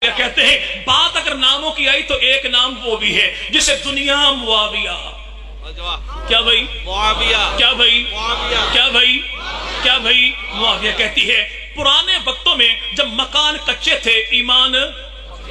کہتے ہیں بات اگر ناموں کی آئی تو ایک نام وہ بھی ہے جسے دنیا معاویہ کیا بھائی معاویہ کیا بھائی کیا بھائی کیا بھائی معاویہ کہتی ہے۔ پرانے وقتوں میں جب مکان کچے تھے ایمان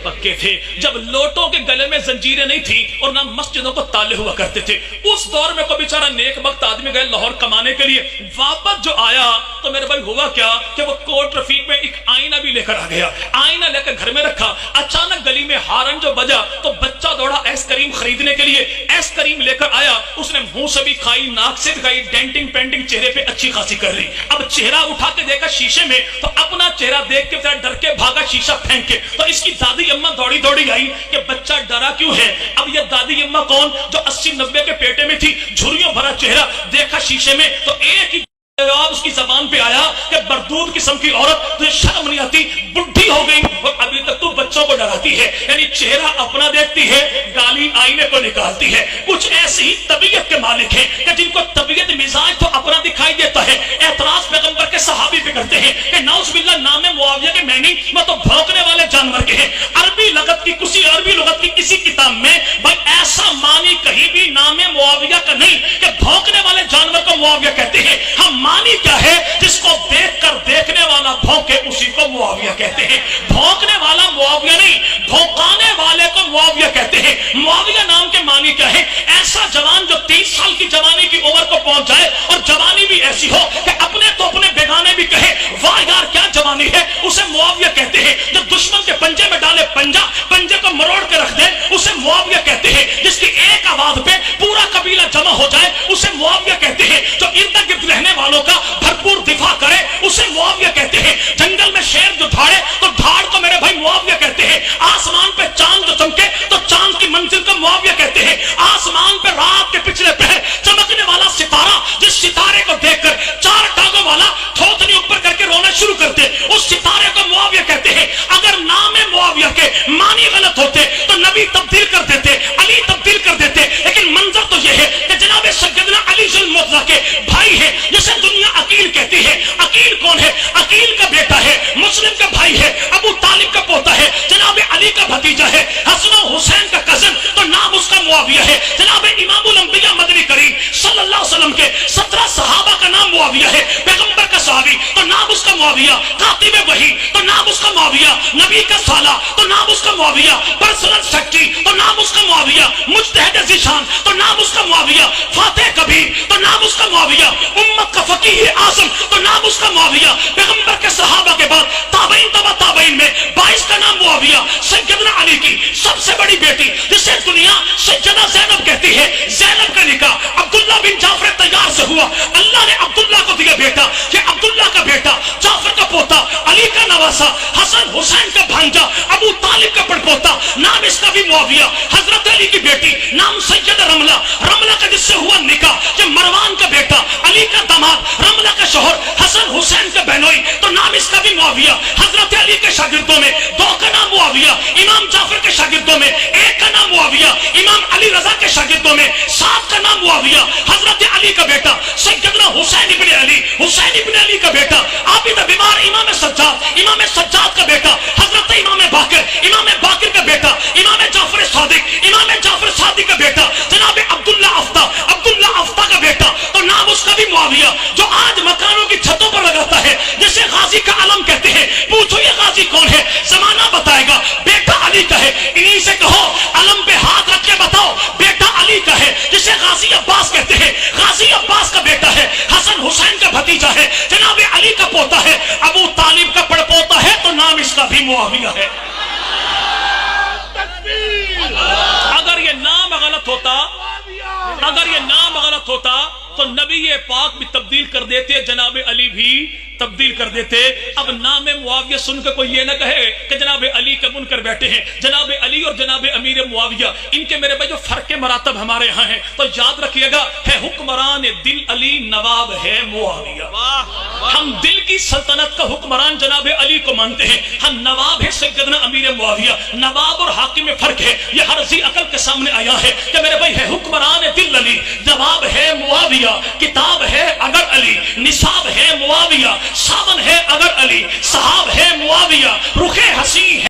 پکے تھے، جب لوٹوں کے گلے میں زنجیریں نہیں تھی اور نہ مسجدوں کو تالے ہوا کرتے تھے، اس دور میں کوئی بیچارہ نیک بخت آدمی گئے لاہور کمانے کے لیے، واپس جو آیا تو میرے بھائی ہوا کیا کہ وہ کوٹ رفیق میں ایک آئینہ بھی لے کر آ گیا، آئینہ لے کر گھر میں رکھا۔ اچانک گلی میں ہارن جو بجا تو بچہ دوڑا ایس کریم خریدنے کے لیے، ایس کریم لے کر آیا، اس نے منہ سے بھی کھائی، ناک سے بھی کھائی، ڈینٹنگ پینٹنگ چہرے پہ اچھی خاصی کر رہی۔ اب چہرہ اٹھا کے دیکھا شیشے میں تو اپنا چہرہ دیکھ کے ڈر کے بھاگا شیشہ پھینک کے، تو اس کی دادی اماں دوڑی آئی کہ بچہ ڈرا کیوں ہے۔ اب یہ دادی اماں کون جو 80-90 کے پیٹے میں تھی، جھریوں بھرا چہرہ، دیکھا شیشے میں تو ایک ہی جواب اس کی زبان پہ آیا کہ بردود قسم کی عورت، تجھے شرم نہیں آتی، بڈھی ہو گئی اور ابھی تک تو بچوں کو ڈراتی ہے۔ یعنی چہرہ اپنا دیکھتی ہے، گالی آئینے کو نکالتی ہے۔ کچھ ایسی طبیعت کے مالک ہیں کہ جن کو طبیعت مزاج تو اپنا دکھائی دیتا ہے۔ اعتراض پیغمبر کے صحابی پہ کرتے ہیں کہ نعوذ باللہ نام معاویہ کے معنی میں تو بھونکنے والے جانور کے ہیں۔ عربی لغت کی کسی کتاب میں بھائی ایسا معنی کہیں بھی نام معاویہ کا نہیں کہ بھونکنے والے جانور کو معاویہ کہتے ہیں۔ ہم معنی کیا ہے؟ جس کو دیکھ کر دیکھنے والا بھونکے اسی کو معاویہ کہتے ہیں۔ بھونکنے والا معاویہ نہیں، بھونکانے والے کو معاویہ کہتے ہیں۔ معاویہ نام کے معنی کیا ہے؟ ایسا جوان جو 30 سال کی جوانی کی عمر کو پہنچ جائے اور جوانی بھی ایسی ہو کہ اپنے تو اپنے بیگانے بھی کہے واہ یار کیا جوانی ہے، اسے معاویہ کہتے ہیں۔ جو دشمن کے پنجے میں ڈالے پنجے کو مروڑ کے رکھ دے اسے معاویہ کہتے ہیں۔ جس کی ایک آواز پہ پورا قبیلہ جمع ہو جائے اسے معاویہ کہتے ہیں۔ جو ارد گرد رہنے والوں کا بھرپور دفاع کرے اسے معاویہ کہتے ہیں۔ جنگل میں شیر جو دھاڑے تو دھاڑ کو میرے بھائی معاویہ کہتے ہیں۔ آسمان پہ چاند جو چمکے تو چاند کی منزل کو معاویہ کہتے ہیں۔ آسمان پہ رات کے پچھلے پہر چمکنے والا ستارہ، جس ستارے کو دیکھ کر 4 ٹانگوں والا تھوتنی اوپر کر کے رونا شروع کرتے اس ستارے کو معاویہ کہتے ہیں۔ اگر نام معاویہ کے معنی غلط ہوتے تو نبی تبدیل کر دیتے، علی تبدیل کر دیتے، لیکن منظر تو یہ ہے کہ جناب سیدنا علی ذوالمعطا کے بھائی ہے جسے دنیا عقیل کہتی ہے۔ عقیل کون ہے؟ عقیل کا بیٹا ہے، مسلم کا بھائی ہے، ابو طالب کا پوتا ہے، جناب علی کا بھتیجا ہے، حسن و حسین کا کزن، تو نام اس کا معاویہ ہے۔ جناب امام الانبیاء مدنی کریم صلی اللہ علیہ وسلم کے 17 صحابہ کا نام معاویہ ہے۔ پیغمبر کا صحابی تو نام اس کا معاویہ، کاتب وحی تو نام اس کا معاویہ، نبی کا سالہ تو نام اس کا معاویہ، پرسنل سیکرٹری تو نام اس کا معاویہ، مجتہد ذیشان تو نام اس کا معاویہ، فاتح کبیر تو نام اس کا معاویہ، امت کا فقیہ اعظم تو نام اس کا معاویہ۔ پیغمبر کے صحابہ کے بعد تابعین تبع تابعین میں 22 کا نام معاویہ۔ سیدنا علی کی سب سے بڑی بیٹی جسے دنیا سیدہ زینب کہتی ہے، زینب کا نکاح عبداللہ بن جعفر طیار سے ہوا۔ اللہ نے عبداللہ کو دیا بیٹا کہ عبداللہ کا بیٹا، جعفر کا پوتا، علی کا نواسا، حسن حسین کا بھانجا، ابو طالب کا پڑپوتا، نام اس کا بھی معاویہ۔ حضرت علی کی بیٹی نام سیدہ رملہ، رملہ کا جس سے ہوا نکاح کہ مروان کا بیٹا، علی کا داماد، رملہ کا شوہر، حسن حسین کا بہنوئی، تو نام اس کا بھی معاویہ۔ حضرت علی کے شاگردوں میں 2 کا نام معاویہ، امام جعفر کے شاگردوں میں 1 کا نام معاویہ، امام علی رضا کے شاگردوں میں 7 کا نام معاویہ۔ حضرت علی کا بیٹا سیدنا حسین ابن علی، حسین ابن علی کا بیٹا عابد بیمار امام سجاد، امام سجاد کا بیٹا حضرت امام باقر، امام باقر کا بیٹا امام جعفر صادق، امام جعفر صادق کا بیٹا جناب عبداللہ افتا، عبداللہ افتا کا بیٹا تو نام اس کا بھی معاویہ۔ جو آج مکانوں کی چھتوں پر لگاتا ہے جسے غازی کا علم کہتے ہیں، پوچھو یہ غازی کون ہے؟ زمانہ بتائے گا، بیٹا علی کا ہے۔ انہی سے کہو علم پہ ہاتھ رکھ کے بتاؤ بیٹا علی کا ہے، جسے غازی عباس کہتے ہیں۔ غازی عباس کا بیٹا ہے، حسن حسین کا بھتیجا ہے، جناب علی کا پوتا ہے، ابو طالب کا پڑپوتا ہے، تو نام اس کا بھی معاویہ ہے۔ اگر یہ نام غلط ہوتا تو نبی پاک بھی تبدیل کر دیتے، جناب علی بھی تبدیل کر دیتے۔ اب نام معاویہ سن کے کوئی یہ نہ کہے کہ جناب علی کا منکر بیٹھے ہیں۔ جناب علی اور جناب امیر معاویہ ان کے میرے بھائی جو فرق مراتب ہمارے ہاں ہیں تو یاد رکھیے گا، ہے حکمران دل علی، نواب ہے معاویہ۔ ہم دل کی سلطنت کا حکمران جناب علی کو مانتے ہیں، ہم نواب ہے سیدنا امیر معاویہ۔ نواب اور حاکم میں فرق ہے، یہ ہر ذی عقل کے سامنے آیا ہے کہ میرے بھائی ہے حکمران دل علی، نواب ہے معاویہ، کتاب ہے اگر علی، نصاب ہے معاویہ، ساون ہے اگر علی، صحاب ہے معاویہ، رخ حسین ہے